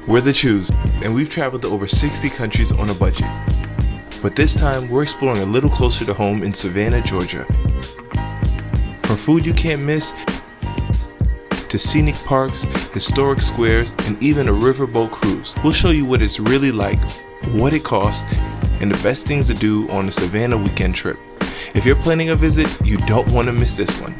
We're the Chews, and we've traveled to over 60 countries on a budget. But this time, we're exploring a little closer to home in Savannah, Georgia. From food you can't miss, to scenic parks, historic squares, and even a riverboat cruise, we'll show you what it's really like, what it costs, and the best things to do on a Savannah weekend trip. If you're planning a visit, you don't want to miss this one.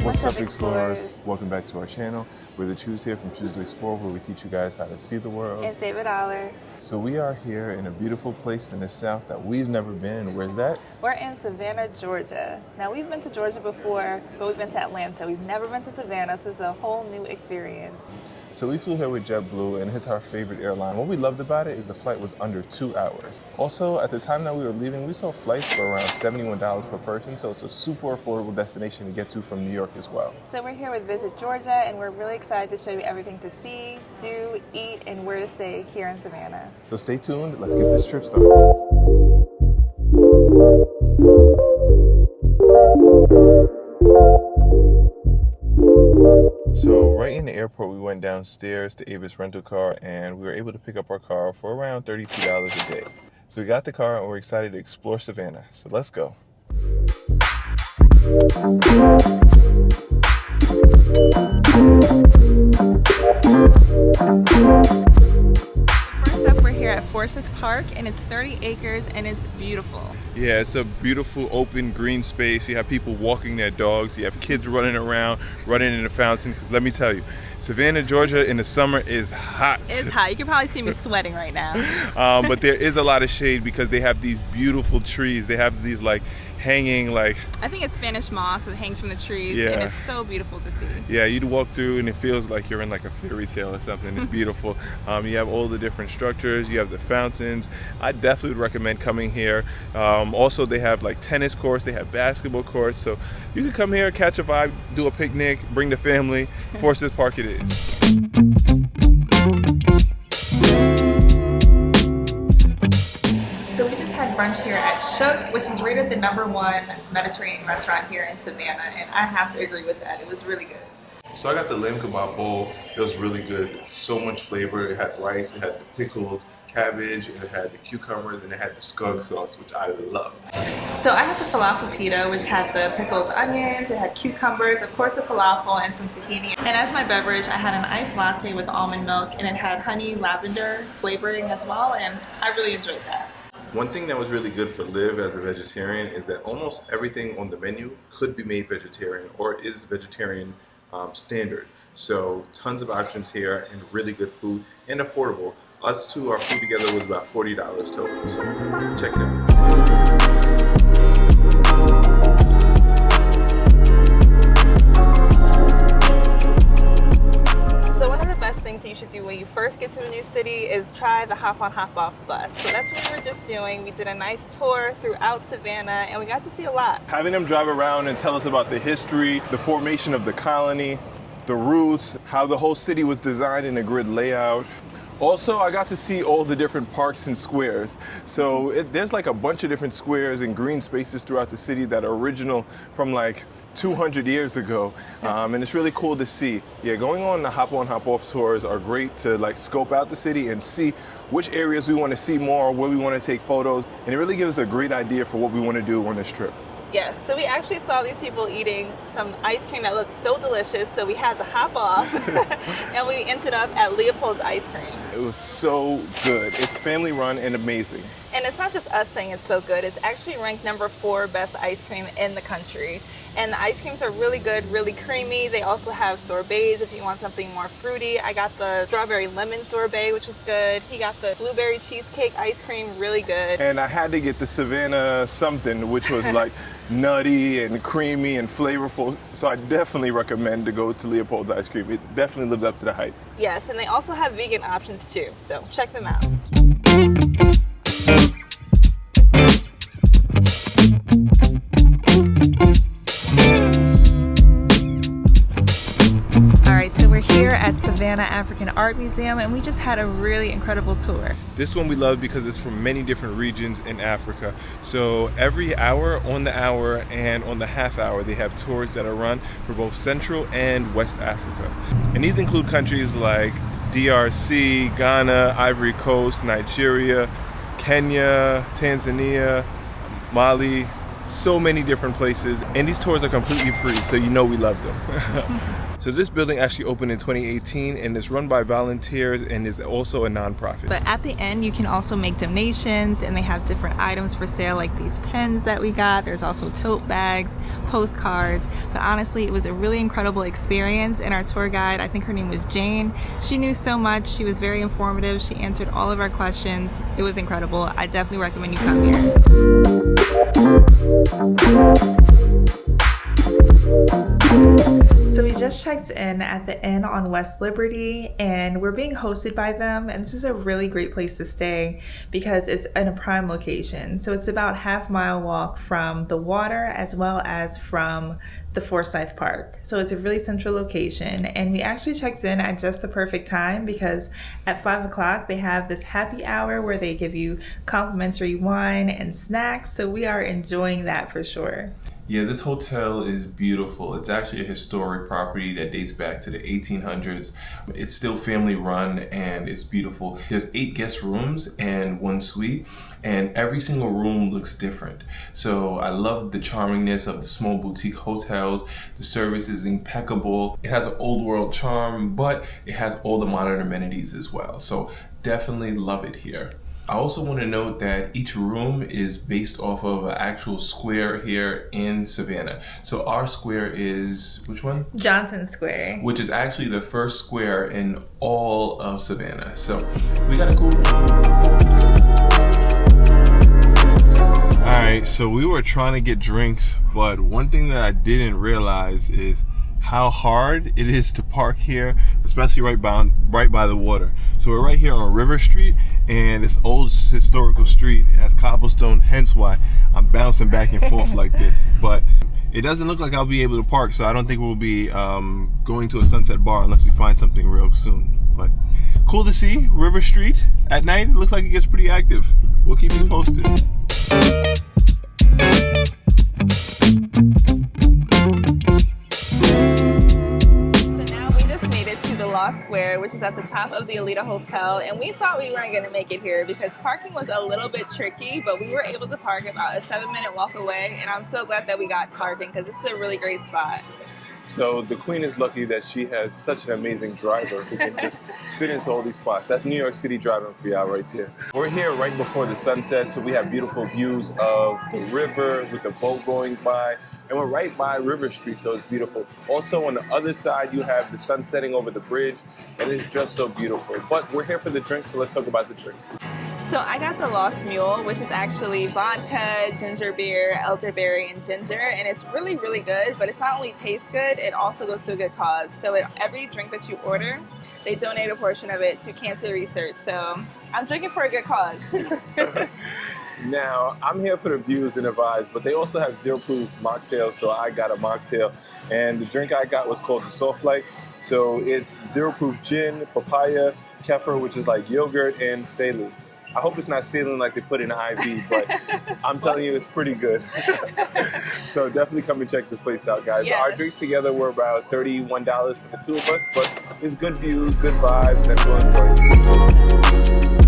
What's up, explorers? Welcome back to our channel. We're the Chews here from Choose to Explore, where we teach you guys how to see the world and save $1. So we are here in a beautiful place in the South that we've never been. Where's that? We're in Savannah, Georgia. Now, we've been to Georgia before, but we've been to Atlanta. We've never been to Savannah, so it's a whole new experience. So we flew here with JetBlue, and it's our favorite airline. What we loved about it is the flight was under 2 hours. Also, at the time that we were leaving, we saw flights for around $71 per person, so it's a super affordable destination to get to from New York as well. So we're here with Visit Georgia, and we're really excited to show you everything to see, do, eat, and where to stay here in Savannah. So stay tuned. Let's get this trip started. So right in the airport, we went downstairs to Avis Rental Car, and we were able to pick up our car for around $32 a day. So we got the car, and we're excited to explore Savannah. So let's go. First up, we're here at Forsyth Park, and it's 30 acres, and it's beautiful. Yeah, it's a beautiful open green space. You have people walking their dogs. You have kids running around, running in the fountain. Because let me tell you, Savannah, Georgia in the summer is hot. It's hot. You can probably see me sweating right now. But there is a lot of shade because they have these beautiful trees. They have these like hanging like... I think it's Spanish moss that hangs from the trees, yeah. And it's so beautiful to see. Yeah, you'd walk through and it feels like you're in like a fairy tale or something. It's beautiful. You have all the different structures. You have the fountains. I definitely would recommend coming here. Also, they have like tennis courts. They have basketball courts. So you can come here, catch a vibe, do a picnic, bring the family. Forsyth Park it is. So we just had brunch here at Shuk, which is rated the #1 Mediterranean restaurant here in Savannah, and I have to agree with that. It was really good. So I got the lamb kebab bowl. It was really good. So much flavor. It had rice, it had the pickled cabbage, it had the cucumbers, and it had the skunk sauce, which I love. So I had the falafel pita, which had the pickled onions, it had cucumbers, of course the falafel, and some tahini. And as my beverage, I had an iced latte with almond milk, and it had honey lavender flavoring as well, and I really enjoyed that. One thing that was really good for Liv as a vegetarian is that almost everything on the menu could be made vegetarian or is vegetarian standard. So tons of options here and really good food and affordable. Us two, our food together was about $40 total, so check it out. So one of the best things that you should do when you first get to a new city is try the hop-on, hop-off bus. So that's what we were just doing. We did a nice tour throughout Savannah, and we got to see a lot. Having them drive around and tell us about the history, the formation of the colony, the routes, how the whole city was designed in a grid layout. Also, I got to see all the different parks and squares. So there's like a bunch of different squares and green spaces throughout the city that are original from like 200 years ago. And it's really cool to see. Yeah, going on the hop-on, hop-off tours are great to like scope out the city and see which areas we want to see more, where we want to take photos. And it really gives us a great idea for what we want to do on this trip. Yes, so we actually saw these people eating some ice cream that looked so delicious, so we had to hop off, and we ended up at Leopold's ice cream. It was so good. It's family run and amazing. And it's not just us saying it's so good, it's actually ranked #4 best ice cream in the country. And the ice creams are really good, really creamy. They also have sorbets if you want something more fruity. I got the strawberry lemon sorbet, which was good. He got the blueberry cheesecake ice cream, really good. And I had to get the Savannah something, which was like nutty and creamy and flavorful. So I definitely recommend to go to Leopold's ice cream. It definitely lives up to the hype. Yes, and they also have vegan options too, so check them out. All right, so we're here at Savannah African Art Museum, and we just had a really incredible tour. This one we love because it's from many different regions in Africa. So every hour, on the hour, and on the half hour, they have tours that are run for both Central and West Africa. And these include countries like DRC, Ghana, Ivory Coast, Nigeria, Kenya, Tanzania, Mali, so many different places. And these tours are completely free, so you know we love them. So this building actually opened in 2018 and is run by volunteers and is also a nonprofit. But at the end, you can also make donations, and they have different items for sale, like these pens that we got. There's also tote bags, postcards. But honestly, it was a really incredible experience. And our tour guide, I think her name was Jane, she knew so much. She was very informative. She answered all of our questions. It was incredible. I definitely recommend you come here. So we just checked in at the Inn on West Liberty, and we're being hosted by them, and this is a really great place to stay because it's in a prime location. So it's about half-mile walk from the water as well as from the Forsyth Park. So it's a really central location, and we actually checked in at just the perfect time because at 5 o'clock they have this happy hour where they give you complimentary wine and snacks, so we are enjoying that for sure. Yeah, this hotel is beautiful. It's actually a historic property that dates back to the 1800s. It's still family run and it's beautiful. There's 8 guest rooms and 1 suite, and every single room looks different. So I love the charmingness of the small boutique hotels. The service is impeccable. It has an old world charm, but it has all the modern amenities as well. So definitely love it here. I also want to note that each room is based off of an actual square here in Savannah. So our square is, which one? Johnson Square. Which is actually the first square in all of Savannah. So we got a cool room. Alright, so we were trying to get drinks, but one thing that I didn't realize is how hard it is to park here, especially right by the water. So we're right here on River Street, and this old historical street has cobblestone, hence why I'm bouncing back and forth like this. But it doesn't look like I'll be able to park, so I don't think we'll be going to a Sunset Bar unless we find something real soon. But cool to see River Street at night. It looks like it gets pretty active. We'll keep you posted. Square, which is at the top of the Alita Hotel, and we thought we weren't going to make it here because parking was a little bit tricky, but we were able to park about a 7-minute walk away, and I'm so glad that we got parking because this is a really great spot. So the Queen is lucky that she has such an amazing driver who can just fit into all these spots. That's New York City driving for y'all right there. We're here right before the sunset, so we have beautiful views of the river with the boat going by. And we're right by River Street, so it's beautiful. Also, on the other side, you have the sun setting over the bridge, and it's just so beautiful. But we're here for the drinks, so let's talk about the drinks. So I got the Lost Mule, which is actually vodka, ginger beer, elderberry, and ginger, and it's really, really good, but it's not only tastes good, it also goes to a good cause. So every drink that you order, they donate a portion of it to cancer research. So I'm drinking for a good cause. Now, I'm here for the views and the vibes, but they also have 0 proof mocktails, so I got a mocktail. And the drink I got was called the Soft Light. So it's 0 proof gin, papaya, kefir, which is like yogurt, and saline. I hope it's not saline like they put in the IV, but I'm telling you, it's pretty good. So definitely come and check this place out, guys. Yes. Our drinks together were about $31 for the 2 of us, but it's good views, good vibes, and we'll enjoy it.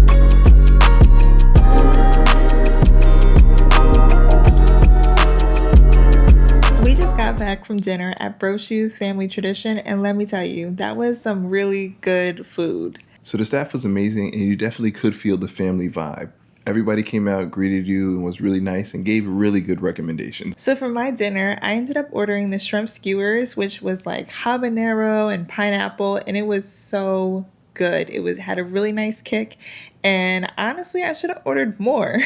We just got back from dinner at Brochu's Family Tradition, and let me tell you, that was some really good food. So the staff was amazing, and you definitely could feel the family vibe. Everybody came out, greeted you, and was really nice and gave really good recommendations. So for my dinner, I ended up ordering the shrimp skewers, which was like habanero and pineapple, and it was so good. It had a really nice kick, and honestly, I should have ordered more.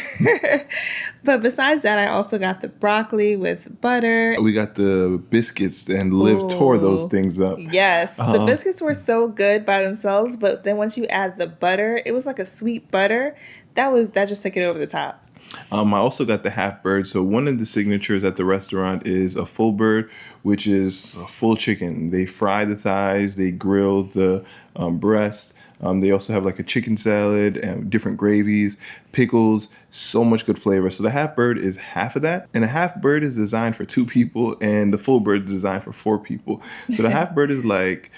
But besides that, I also got the broccoli with butter. We got the biscuits, and Liv tore those things up. Yes, the biscuits were so good by themselves, but then once you add the butter, it was like a sweet butter. That just took it over the top. I also got the half bird. So one of the signatures at the restaurant is a full bird, which is a full chicken. They fry the thighs, they grill the breast. They also have like a chicken salad and different gravies, pickles, so much good flavor. So the half bird is half of that. And a half bird is designed for 2 people and the full bird is designed for 4 people. So the half bird is like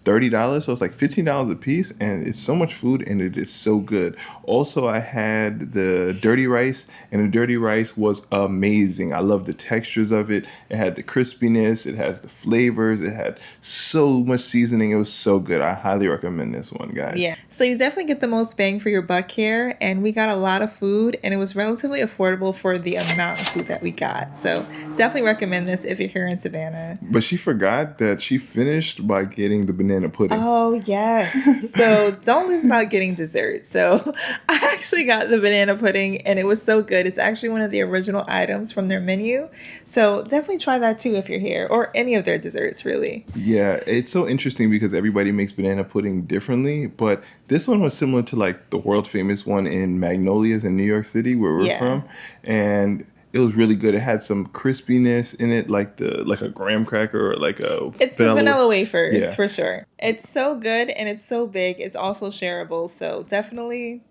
$30, so it's like $15 a piece, and it's so much food and it is so good. Also, I had the dirty rice, and the dirty rice was amazing. I love the textures of it. It had the crispiness, it has the flavors, it had so much seasoning. It was so good. I highly recommend this one, guys. Yeah, so you definitely get the most bang for your buck here, and we got a lot of food, and it was relatively affordable for the amount of food that we got. So definitely recommend this if you're here in Savannah. But she forgot that she finished by getting the banana pudding. Oh, yes. So don't leave without getting dessert. So I actually got the banana pudding, and it was so good. It's actually one of the original items from their menu. So definitely try that too if you're here, or any of their desserts, really. Yeah, it's so interesting because everybody makes banana pudding differently, but this one was similar to like the world famous one in Magnolia's in New York City, where we're from. And it was really good. It had some crispiness in it, like a graham cracker or like a It's the vanilla wafers, yeah, for sure. It's so good and it's so big. It's also shareable, so definitely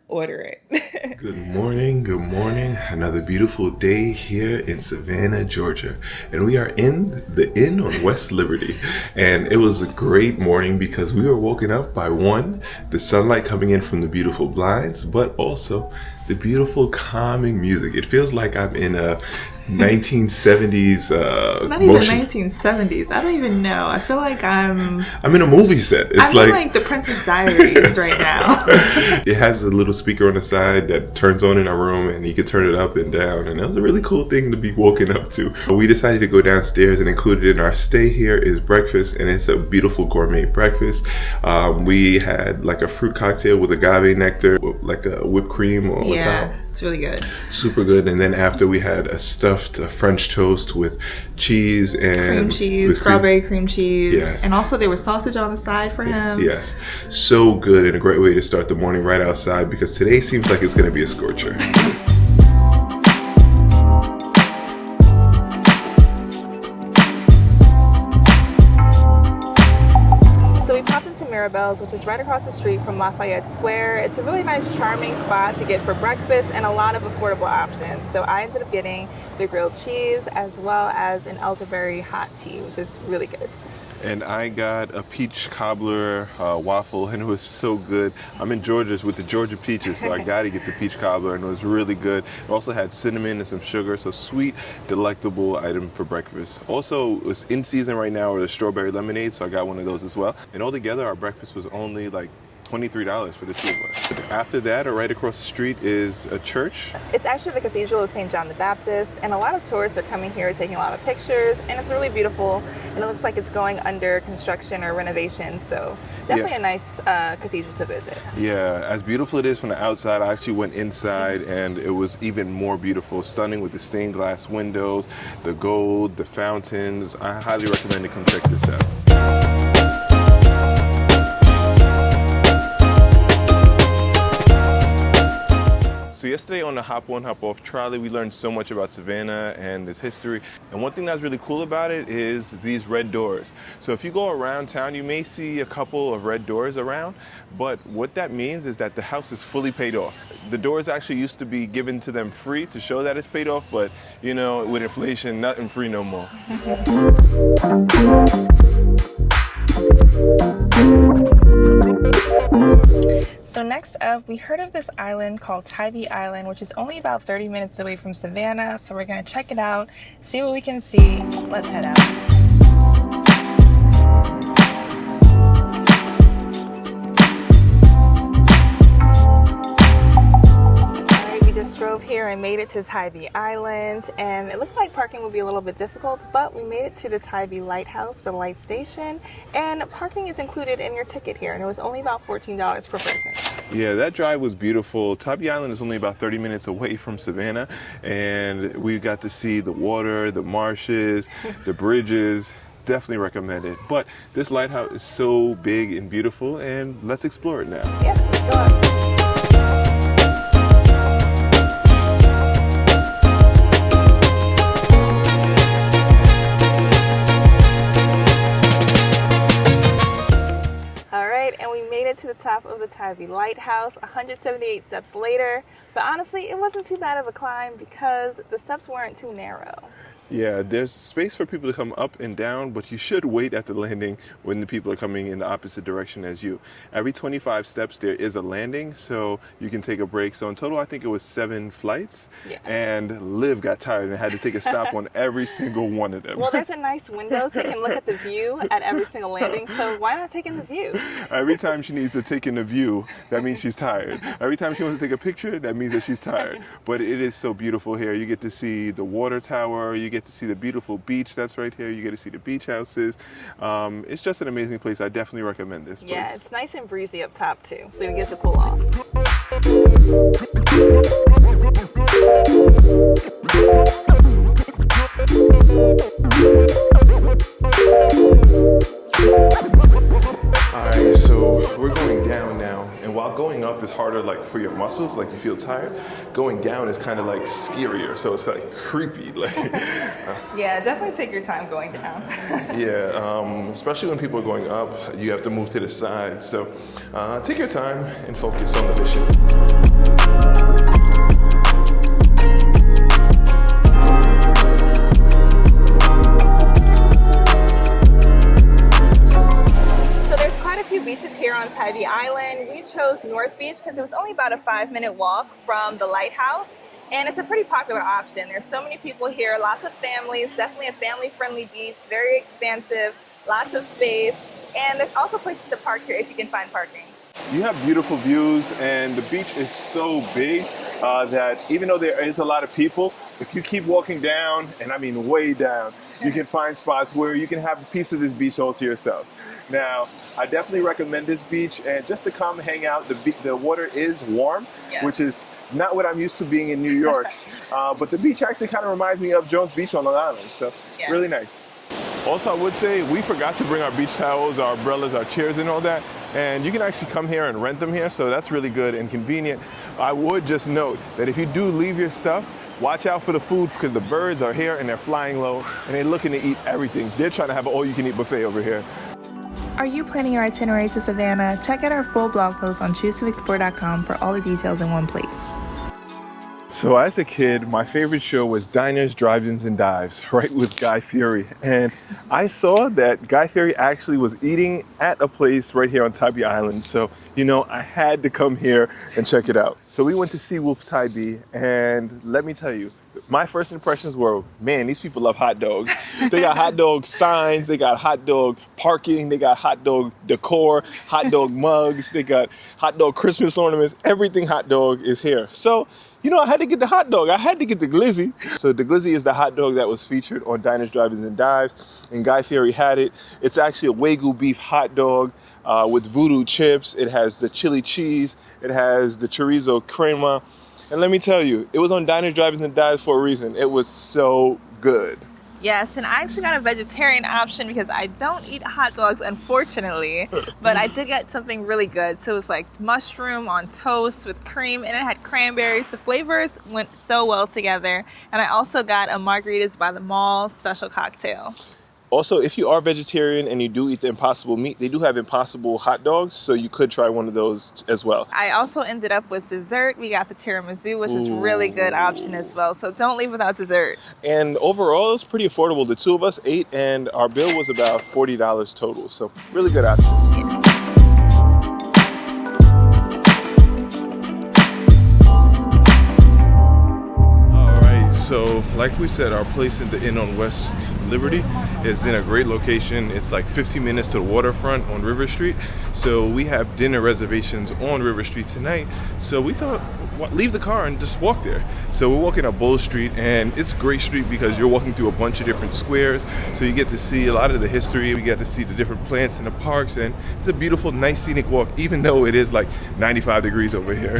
order it. Good morning, good morning. Another beautiful day here in Savannah, Georgia. And we are in the Inn on West Liberty. And it was a great morning because we were woken up by the sunlight coming in from the beautiful blinds, but also the beautiful calming music. It feels like I'm in a 1970s Not even 1970s. I don't even know. I feel like I'm in a movie set. It's like the Princess Diaries right now. It has a little speaker on the side that turns on in our room, and you can turn it up and down, and it was a really cool thing to be woken up to. We decided to go downstairs, and included in our stay here is breakfast, and it's a beautiful gourmet breakfast. We had like a fruit cocktail with agave nectar, like a whipped cream on top. It's really good. Super good. And then after we had a stuffed French toast with cheese and cream cheese, strawberry cream cheese. Yes. And also there was sausage on the side for him. Yes. So good, and a great way to start the morning right outside, because today seems like it's going to be a scorcher. Mirabelle's, which is right across the street from Lafayette Square. It's a really nice, charming spot to get for breakfast and a lot of affordable options. So I ended up getting the grilled cheese as well as an elderberry hot tea, which is really good. And I got a peach cobbler waffle, and it was so good. I'm in Georgia's with the Georgia peaches, so I got to get the peach cobbler, and it was really good. It also had cinnamon and some sugar, so sweet, delectable item for breakfast. Also, it was in season right now with the strawberry lemonade, so I got one of those as well. And altogether, our breakfast was only like $23 for the 2 of us. After that, or right across the street, is a church. It's actually the Cathedral of St. John the Baptist, and a lot of tourists are coming here taking a lot of pictures, and it's really beautiful, and it looks like it's going under construction or renovation, so definitely a nice cathedral to visit. Yeah, as beautiful it is from the outside, I actually went inside, and it was even more beautiful, stunning with the stained glass windows, the gold, the fountains. I highly recommend to come check this out. So yesterday on the Hop On, Hop Off trolley, we learned so much about Savannah and its history. And one thing that's really cool about it is these red doors. So if you go around town, you may see a couple of red doors around, but what that means is that the house is fully paid off. The doors actually used to be given to them free to show that it's paid off, but you know, with inflation, nothing free no more. So next up, we heard of this island called Tybee Island, which is only about 30 minutes away from Savannah. So we're going to check it out, see what we can see. Let's head out. Drove here and made it to Tybee Island, and it looks like parking will be a little bit difficult, but we made it to the Tybee Lighthouse, the light station, and parking is included in your ticket here, and it was only about $14 per person. Yeah, that drive was beautiful. Tybee Island is only about 30 minutes away from Savannah, and we got to see the water, the marshes, the bridges. Definitely recommend it. But this lighthouse is so big and beautiful, and let's explore it now. Yes, let's go up. it to the top of the Tybee Lighthouse, 178 steps later. But honestly, it wasn't too bad of a climb because the steps weren't too narrow. Yeah, there's space for people to come up and down, but you should wait at the landing when the people are coming in the opposite direction as you. Every 25 steps there is a landing, so you can take a break. So in total, I think it was 7 flights. Yeah. And Liv got tired and had to take a stop on every single one of them. Well, there's a nice window so you can look at the view at every single landing, so why not take in the view? Every time she needs to take in the view, that means she's tired. Every time she wants to take a picture, that means that she's tired. But it is so beautiful here. You get to see the water tower, you get to see the beautiful beach that's right here, you get to see the beach houses. It's just an amazing place. I definitely recommend this place. Yeah, it's nice and breezy up top too, so you get to cool off. Alright, so we're going down now, and while going up is harder like for your muscles, like you feel tired, going down is kind of like scarier, so it's like creepy. Like Yeah, definitely take your time going down. yeah, especially when people are going up, you have to move to the side, so take your time and focus on the mission. Beaches here on Tybee Island. We chose North Beach because it was only about a 5-minute walk from the Lighthouse, and it's a pretty popular option. There's so many people here, lots of families, definitely a family-friendly beach, very expansive, lots of space, and there's also places to park here if you can find parking. You have beautiful views, and the beach is so big that even though there is a lot of people, if you keep walking down, and I mean way down, you can find spots where you can have a piece of this beach all to yourself. Now, I definitely recommend this beach, and just to come hang out, the water is warm, yes, which is not what I'm used to being in New York. But the beach actually kind of reminds me of Jones Beach on Long Island, so yeah, really nice. Also, I would say we forgot to bring our beach towels, our umbrellas, our chairs and all that, and you can actually come here and rent them here, so that's really good and convenient. I would just note that if you do leave your stuff, watch out for the food because the birds are here and they're flying low and they're looking to eat everything. They're trying to have an all-you-can-eat buffet over here. Are you planning your itinerary to Savannah? Check out our full blog post on choosetoexplore.com for all the details in one place. So as a kid, my favorite show was Diners, Drive-Ins, and Dives, right, with Guy Fieri. And I saw that Guy Fieri actually was eating at a place right here on Tybee Island. So, you know, I had to come here and check it out. So we went to see Wolf Tybee, and let me tell you, my first impressions were, man, these people love hot dogs. They got hot dog signs, they got hot dog parking, they got hot dog decor, hot dog mugs, they got hot dog Christmas ornaments, everything hot dog is here. So, you know, I had to get the hot dog. I had to get the glizzy. So the glizzy is the hot dog that was featured on Diners, Drive-Ins, and Dives, and Guy Fieri had it. It's actually a Wagyu beef hot dog with voodoo chips. It has the chili cheese. It has the chorizo crema. And let me tell you, it was on Diners, Drive-Ins, and Dives for a reason. It was so good. Yes, and I actually got a vegetarian option because I don't eat hot dogs, unfortunately, but I did get something really good. So it was like mushroom on toast with cream, and it had cranberries. The flavors went so well together. And I also got a Margaritas by the Mall special cocktail. Also, if you are vegetarian and you do eat the Impossible meat, they do have Impossible hot dogs, so you could try one of those as well. I also ended up with dessert. We got the tiramisu, which is really good option as well. So don't leave without dessert. And overall, it was pretty affordable. The two of us ate, and our bill was about $40 total. So really good option. Yes. So, like we said, our place in the Inn on West Liberty is in a great location. It's like 15 minutes to the waterfront on River Street. So we have dinner reservations on River Street tonight. So we thought, leave the car and just walk there. So we're walking up Bull Street, and it's a great street because you're walking through a bunch of different squares. So you get to see a lot of the history. We get to see the different plants in the parks, and it's a beautiful, nice scenic walk, even though it is like 95 degrees over here.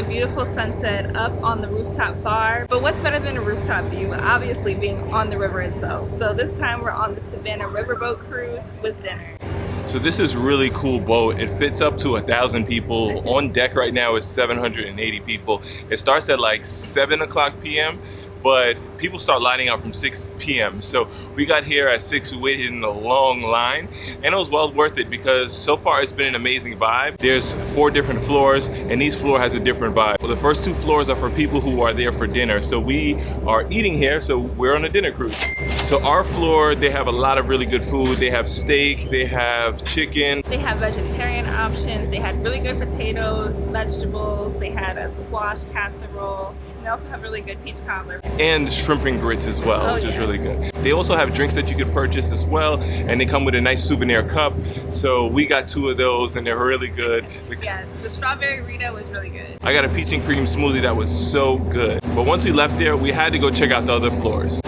Beautiful sunset up on the rooftop bar, but what's better than a rooftop view? Obviously being on the river itself. So this time we're on the Savannah Riverboat Cruise with dinner. So this is really cool boat. It fits up to 1,000 people. On deck right now is 780 people. It starts at like 7 o'clock p.m. but people start lining up from 6 p.m. So we got here at 6, we waited in a long line, and it was well worth it because so far it's been an amazing vibe. There's 4 different floors, and each floor has a different vibe. Well, the first 2 floors are for people who are there for dinner. So we are eating here, so we're on a dinner cruise. So our floor, they have a lot of really good food. They have steak, they have chicken. They have vegetarian options. They had really good potatoes, vegetables. They had a squash casserole. And they also have really good peach cobbler. And shrimp and grits as well, which is really good. They also have drinks that you could purchase as well, and they come with a nice souvenir cup. So we got 2 of those, and they're really good. Yes, the strawberry Rita was really good. I got a peach and cream smoothie that was so good. But once we left there, we had to go check out the other floors.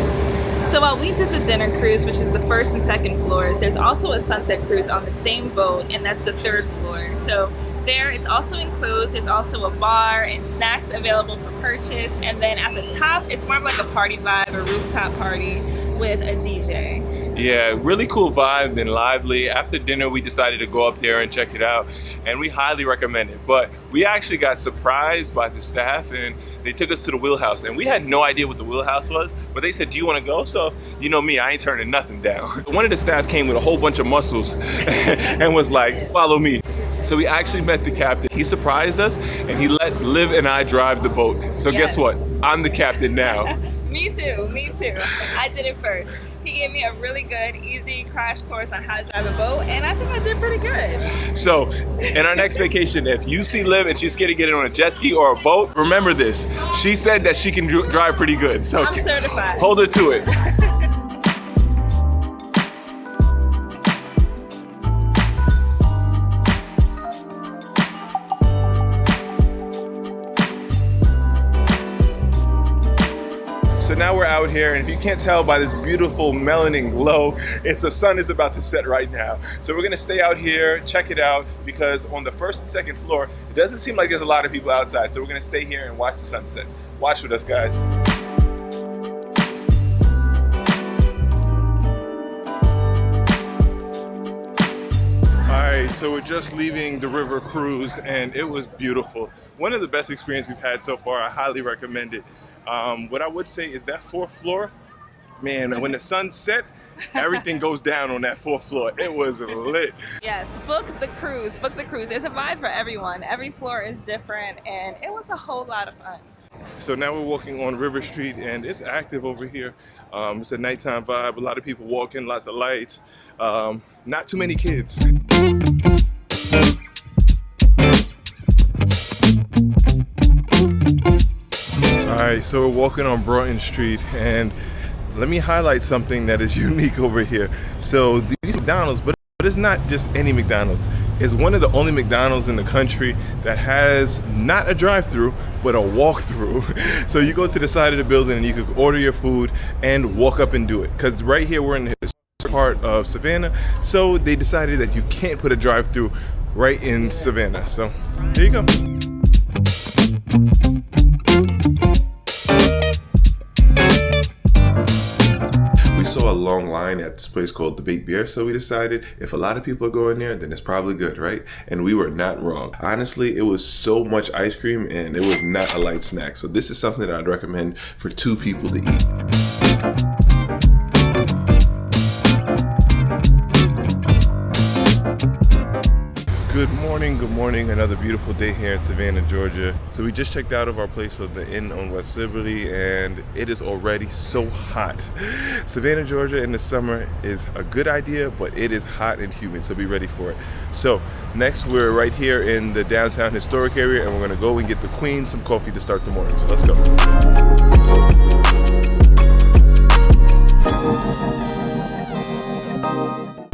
So while we did the dinner cruise, which is the 1st and 2nd floors, there's also a sunset cruise on the same boat, and that's the 3rd floor. So there, it's also enclosed. There's also a bar and snacks available for purchase. And then at the top, it's more of like a party vibe, a rooftop party with a DJ. Yeah, really cool vibe and lively. After dinner, we decided to go up there and check it out, and we highly recommend it. But we actually got surprised by the staff, and they took us to the wheelhouse, and we had no idea what the wheelhouse was, but they said, do you want to go? So, you know me, I ain't turning nothing down. One of the staff came with a whole bunch of muscles and was like, follow me. So we actually met the captain. He surprised us, and he let Liv and I drive the boat. So guess what? I'm the captain now. Me too. I did it first. He gave me a really good, easy crash course on how to drive a boat, and I think I did pretty good. So, in our next vacation, if you see Liv and she's scared to get in on a jet ski or a boat, remember this. She said that she can drive pretty good. So, I'm certified. Hold her to it. So now we're out here, and if you can't tell by this beautiful melanin glow, the sun is about to set right now. So we're gonna stay out here, check it out, because on the 1st and 2nd floor, it doesn't seem like there's a lot of people outside. So we're gonna stay here and watch the sunset. Watch with us, guys. Alright, so we're just leaving the river cruise, and it was beautiful. One of the best experiences we've had so far. I highly recommend it. What I would say is that 4th floor, man, when the sun set, everything goes down on that 4th floor. It was lit. Yes, book the cruise. There's a vibe for everyone. Every floor is different, and it was a whole lot of fun. So now we're walking on River Street, and it's active over here. It's a nighttime vibe, a lot of people walking, lots of lights, not too many kids. Alright, so we're walking on Broughton Street, and let me highlight something that is unique over here. So these McDonald's, but it's not just any McDonald's. It's one of the only McDonald's in the country that has not a drive-through, but a walk-through. So you go to the side of the building and you can order your food and walk up and do it. Because right here we're in the historic part of Savannah, so they decided that you can't put a drive-through right in Savannah. So there you go. We saw a long line at this place called the Baked Beer, so we decided if a lot of people are going there, then it's probably good, right? And we were not wrong. Honestly, it was so much ice cream, and it was not a light snack. So this is something that I'd recommend for 2 people to eat. Good morning, another beautiful day here in Savannah, Georgia. So we just checked out of our place of the Inn on West Liberty, and it is already so hot. Savannah, Georgia in the summer is a good idea, but it is hot and humid, so be ready for it. So next we're right here in the downtown historic area, and we're gonna go and get the Queen some coffee to start the morning. So let's go.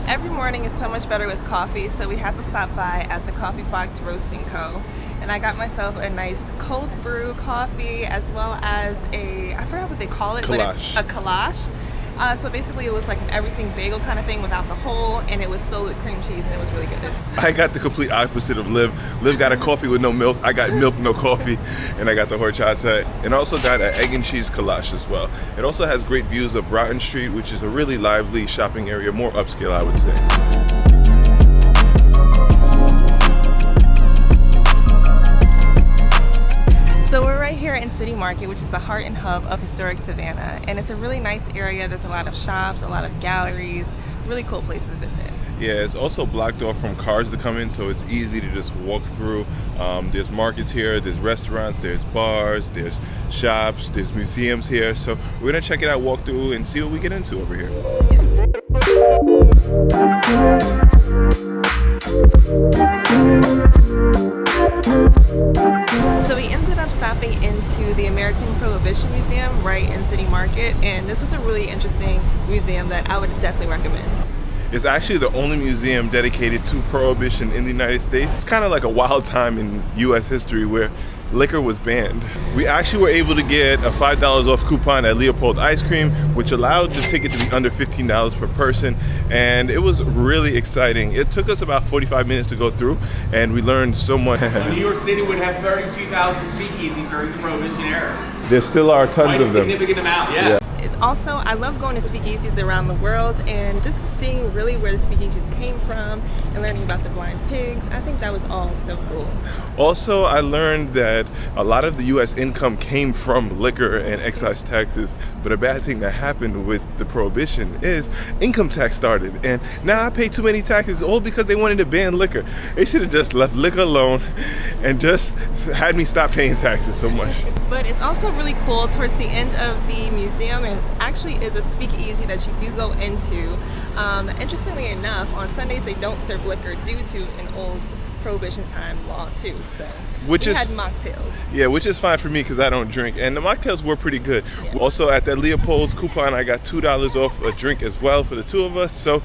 Every morning is so much better with coffee, so we had to stop by at the Coffee Fox Roasting Co. And I got myself a nice cold brew coffee, as well as I forgot what they call it, but it's a kolache. So basically it was like an everything bagel kind of thing without the hole, and it was filled with cream cheese, and it was really good. I got the complete opposite of Liv. Liv got a coffee with no milk. I got milk, no coffee, and I got the horchata, and also got an egg and cheese kolache as well. It also has great views of Broughton Street, which is a really lively shopping area, more upscale, I would say. So we're right here here in City Market, which is the heart and hub of historic Savannah, and it's a really nice area. There's a lot of shops, a lot of galleries, really cool places to visit. Yeah, it's also blocked off from cars to come in, so it's easy to just walk through. There's markets here, there's restaurants, there's bars, there's shops, there's museums here. So we're gonna check it out, walk through, and see what we get into over here. Yes. So we ended up stopping into the American Prohibition Museum right in City Market, and this was a really interesting museum that I would definitely recommend. It's actually the only museum dedicated to Prohibition in the United States. It's kind of like a wild time in US history where liquor was banned. We actually were able to get a $5 off coupon at Leopold ice cream, which allowed the ticket to be under $15 per person, and it was really exciting. It took us about 45 minutes to go through, and we learned so much. New York City would have 32,000 speakeasies during the Prohibition era. There still are tons Quite a of them. significant amount, yes. It's also, I love going to speakeasies around the world and just seeing really where the speakeasies came from and learning about the blind pigs. I think that was all so cool. Also, I learned that a lot of the US income came from liquor and excise taxes, but a bad thing that happened with the Prohibition is income tax started, and now I pay too many taxes all because they wanted to ban liquor. They should have just left liquor alone and just had me stop paying taxes so much. But it's also really cool. Towards the end of the museum, it actually is a speakeasy that you do go into. Interestingly enough, on Sundays they don't serve liquor due to an old Prohibition time law too. So we had mocktails. Yeah, which is fine for me because I don't drink, and the mocktails were pretty good. Yeah. Also at that Leopold's coupon, I got $2 off a drink as well for the two of us. So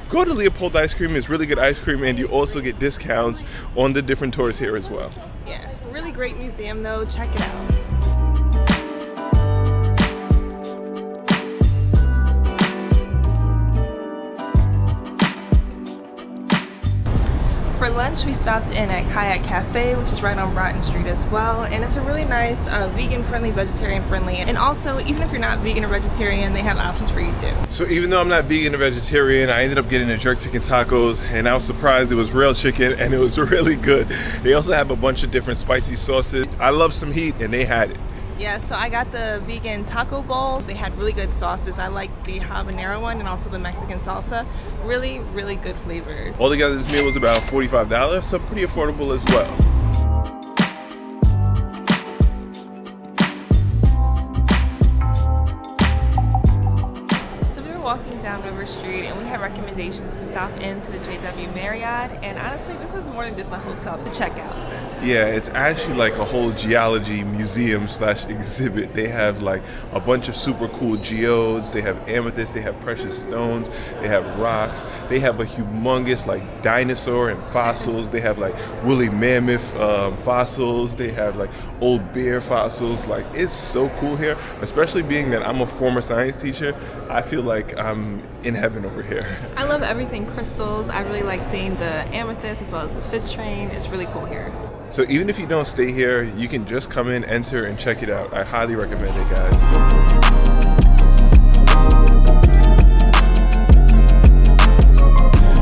go to Leopold ice cream. It's really good ice cream, and you also get discounts on the different tours here as well. Yeah, really great museum though. Check it out. For lunch, we stopped in at Kayak Cafe, which is right on Broughton Street as well, and it's a really nice vegan-friendly, vegetarian-friendly, and also, even if you're not vegan or vegetarian, they have options for you too. So even though I'm not vegan or vegetarian, I ended up getting the jerk chicken tacos, and I was surprised it was real chicken, and it was really good. They also have a bunch of different spicy sauces. I love some heat, and they had it. Yeah, so I got the vegan taco bowl. They had really good sauces. I like the habanero one and also the Mexican salsa. Really, really good flavors. Altogether, this meal was about $45, so pretty affordable as well. Walking down River Street, and we have recommendations to stop into the JW Marriott, and honestly this is more than just a hotel to check out. Yeah, it's actually like a whole geology museum / exhibit. They have like a bunch of super cool geodes, they have amethyst, they have precious stones, they have rocks, they have a humongous like dinosaur and fossils, they have like woolly mammoth fossils, they have like old bear fossils. Like, it's so cool here, especially being that I'm a former science teacher. I feel like I'm in heaven over here. I love everything crystals. I really like seeing the amethyst as well as the citrine. It's really cool here. So even if you don't stay here, you can just come in, enter, and check it out. I highly recommend it, guys.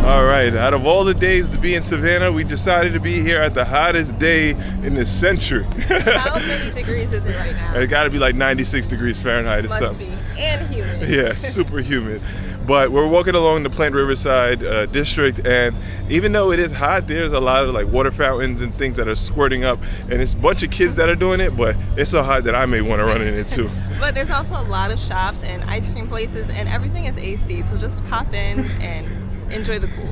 All right, out of all the days to be in Savannah, we decided to be here at the hottest day in the century. How many degrees is it right now? It got to be like 96 degrees Fahrenheit or something. Must be. And humid. Yeah, super humid. But we're walking along the Plant Riverside district, and even though it is hot, there's a lot of like water fountains and things that are squirting up, and it's a bunch of kids that are doing it, but it's so hot that I may want to run in it too. But there's also a lot of shops and ice cream places, and everything is AC, so just pop in and enjoy the pool.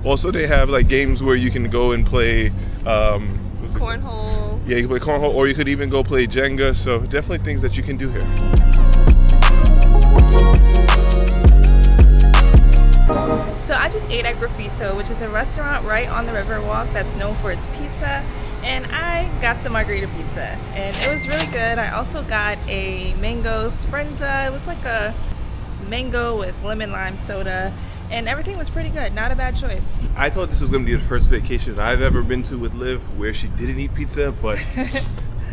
Also, they have like games where you can go and play cornhole. Yeah, you can play cornhole, or you could even go play Jenga, so definitely things that you can do here. So I just ate at Graffito, which is a restaurant right on the Riverwalk that's known for its pizza, and I got the margarita pizza, and it was really good. I also got a mango sprenza. It was like a mango with lemon lime soda, and everything was pretty good. Not a bad choice. I thought this was going to be the first vacation I've ever been to with Liv where she didn't eat pizza, but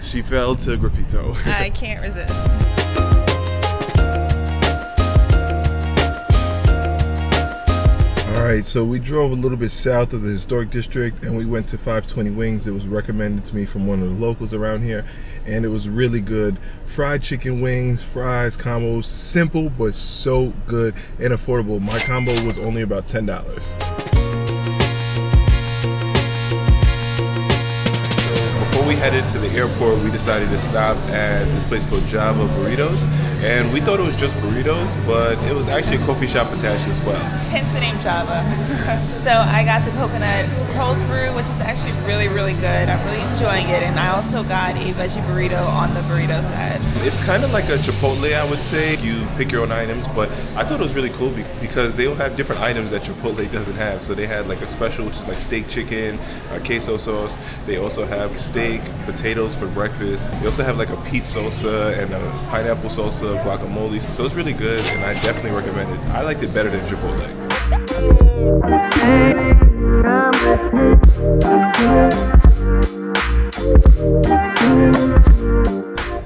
she fell to Graffito. I can't resist. Alright, so we drove a little bit south of the historic district and we went to 520 Wings. It was recommended to me from one of the locals around here, and it was really good. Fried chicken wings, fries, combos, simple but so good and affordable. My combo was only about $10. Before we headed to the airport, we decided to stop at this place called Java Burritos, and we thought it was just burritos, but it was actually a coffee shop attached as well. Hence the name Java. So I got the coconut cold brew, which is actually really, really good. I'm really enjoying it, and I also got a veggie burrito on the burrito side. It's kind of like a Chipotle, I would say. You pick your own items, but I thought it was really cool because they all have different items that Chipotle doesn't have. So they had like a special, which is like steak chicken, queso sauce. They also have steak, potatoes for breakfast. They also have like a peach salsa and a pineapple salsa, guacamole. So it's really good, and I definitely recommend it. I liked it better than Chipotle.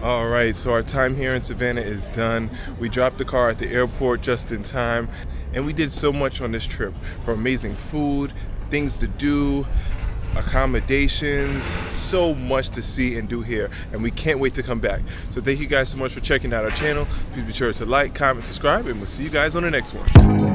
All right, so our time here in Savannah is done. We dropped the car at the airport just in time, and we did so much on this trip, from amazing food, things to do, accommodations, so much to see and do here, and we can't wait to come back. So thank you guys so much for checking out our channel. Please be sure to like, comment, subscribe, and we'll see you guys on the next one.